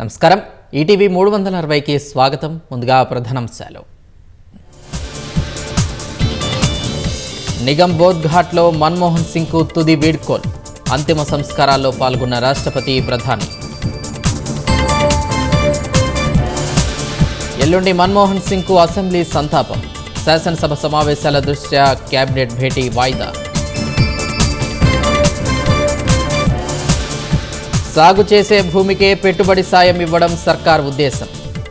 నమస్కారం. ఈటీవీ 360కి స్వాగతం. ముందుగా ప్రధానాంశాలు. నిగమ్ బోధ్ ఘాట్లో మన్మోహన్ సింగ్కు తుది వీడ్కోలు. అంతిమ సంస్కారాల్లో పాల్గొన్న రాష్ట్రపతి, ప్రధాని. ఎల్లుండి మన్మోహన్ సింగ్కు అసెంబ్లీ సంతాపం. శాసనసభ సమావేశాల దృష్ట్యా కేబినెట్ భేటీ వాయిదా. సాగు చేసే భూమికే పెట్టుబడి సాయం ఇవ్వడం సర్కార్ ఉద్దేశం.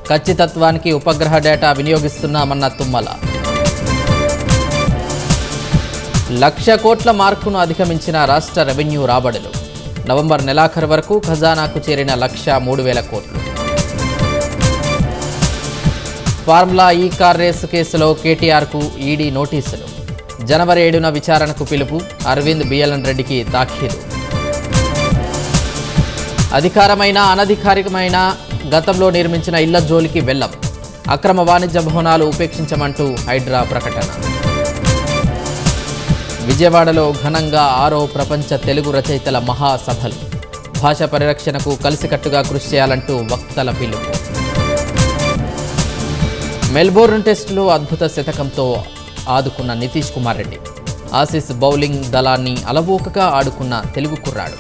ఖచ్చితత్వానికి ఉపగ్రహ డేటా వినియోగిస్తున్నామన్న తుమ్మల. 1,00,000 కోట్ల మార్కును అధిగమించిన రాష్ట్ర రెవెన్యూ రాబడులు. నవంబర్ నెలాఖరు వరకు ఖజానాకు చేరిన 1,03,000 కోట్లు. ఫార్ములా ఈ కార్ రేసు కేసులో కేటీఆర్కు ఈడీ నోటీసులు. జనవరి 7న విచారణకు పిలుపు. అరవింద్ బిఎల్ఎన్ రెడ్డికి తాఖీదు. అధికారమైన అనధికారికమైన గతంలో నిర్మించిన ఇళ్ల జోలికి వెళ్లం. అక్రమ వాణిజ్య భవనాలు ఉపేక్షించమంటూ హైడ్రా ప్రకటన. విజయవాడలో ఘనంగా 6వ ప్రపంచ తెలుగు రచయితల మహాసభలు. భాష పరిరక్షణకు కలిసికట్టుగా కృషి చేయాలంటూ వక్తల పిలుపు. మెల్బోర్న్ టెస్టులో అద్భుత శతకంతో ఆదుకున్న నితీష్ కుమార్ రెడ్డి. ఆసీస్ బౌలింగ్ దళాన్ని అలవోకగా ఆడుకున్న తెలుగు కుర్రాడు.